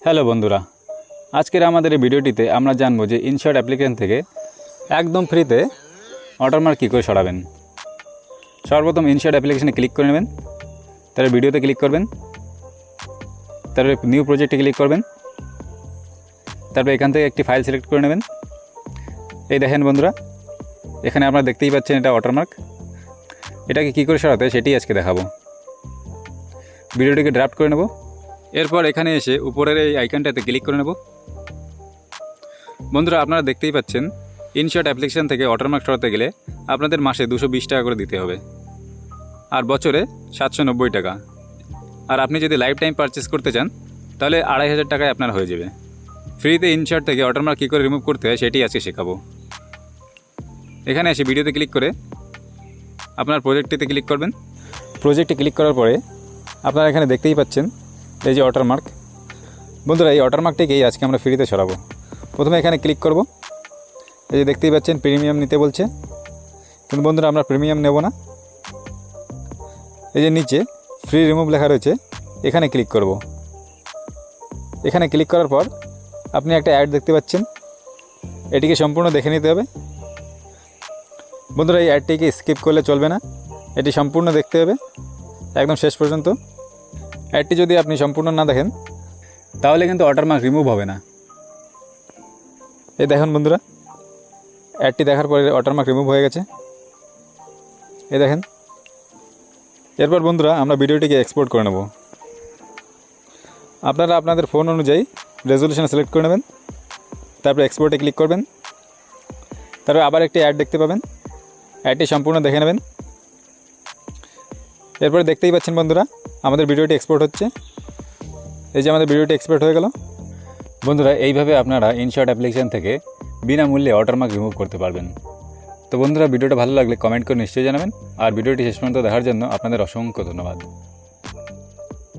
Hello বন্ধুরা, আজকের আমাদের এই ভিডিওটিতে আমরা জানবো যে ইনশর্ট অ্যাপ্লিকেশন থেকে একদম ফ্রিতে ওয়াটারমার্ক কী করে সরাবেন। সর্বপ্রথম ইনশর্ট অ্যাপ্লিকেশনে ক্লিক করে নেবেন, তারপরে ভিডিওতে ক্লিক করবেন, তারপরে নিউ প্রজেক্টে ক্লিক করবেন, তারপরে এখান থেকে একটি ফাইল সিলেক্ট করে নেবেন। এই দেখেন বন্ধুরা, এখানে আপনারা দেখতেই পাচ্ছেন এটা ওয়াটারমার্ক। এটাকে কী করে সরাতে সেটি আজকে দেখাবো। ভিডিওটিকে ড্রাফট করে নেব, এরপর এখানে এসে উপরের এই আইকনটাতে ক্লিক করে নেব। বন্ধুরা, আপনারা দেখতেই পাচ্ছেন ইনশর্ট অ্যাপ্লিকেশন থেকে ওয়াটারমার্ক সরাতে গেলে আপনাদের মাসে 220 টাকা করে দিতে হবে, আর বছরে 790 টাকা। আর আপনি যদি লাইফ টাইম পারচেস করতে চান তাহলে 2500 টাকায় আপনার হয়ে যাবে। ফ্রিতে ইনশর্ট থেকে ওয়াটারমার্ক কী করে রিমুভ করতে হয় সেটি আজকে শেখাবো। এখানে এসে ভিডিওতে ক্লিক করে আপনার প্রজেক্টটিতে ক্লিক করবেন। প্রজেক্টে ক্লিক করার পরে আপনারা এখানে দেখতেই পাচ্ছেন এই যে ওয়াটারমার্ক। বন্ধুরা, এই ওয়াটারমার্কটিকেই আজকে আমরা ফ্রিতে সরাবো। প্রথমে এখানে ক্লিক করব। এই যে দেখতেই পাচ্ছেন প্রিমিয়াম নিতে বলছে, কিন্তু বন্ধুরা আমরা প্রিমিয়াম নেব না। এই যে নিচে ফ্রি রিমুভ লেখা রয়েছে, এখানে ক্লিক করব। এখানে ক্লিক করার পর আপনি একটা অ্যাড দেখতে পাচ্ছেন, এটিকে সম্পূর্ণ দেখে নিতে হবে। বন্ধুরা, এই অ্যাডটিকে স্কিপ করলে চলবে না, এটি সম্পূর্ণ দেখতে হবে একদম শেষ পর্যন্ত। অ্যাডটি যদি আপনি সম্পূর্ণ না দেখেন তাহলে কিন্তু ওয়াটারমার্ক রিমুভ হবে না। এই দেখুন বন্ধুরা, অ্যাডটি দেখার পরে ওয়াটারমার্ক রিমুভ হয়ে গেছে, এই দেখেন। এরপর বন্ধুরা আমরা ভিডিওটিকে এক্সপোর্ট করে নেব। আপনারা আপনাদের ফোন অনুযায়ী রেজলিউশন সিলেক্ট করে নেবেন, তারপরে এক্সপোর্টে ক্লিক করবেন। তারপরে আবার একটি অ্যাড দেখতে পাবেন, অ্যাডটি সম্পূর্ণ দেখে নেবেন। এরপরে দেখতেই পাচ্ছেন বন্ধুরা আমাদের ভিডিওটি এক্সপোর্ট হচ্ছে। এই যে আমাদের ভিডিওটি এক্সপোর্ট হয়ে গেল। বন্ধুরা, এইভাবে আপনারা ইনশর্ট অ্যাপ্লিকেশন থেকে বিনামূল্যে ওয়াটারমার্ক রিমুভ করতে পারবেন। তো বন্ধুরা, ভিডিওটা ভালো লাগলে কমেন্ট করে নিশ্চয়ই জানাবেন, আর ভিডিওটি শেষ পর্যন্ত দেখার জন্য আপনাদের অসংখ্য ধন্যবাদ।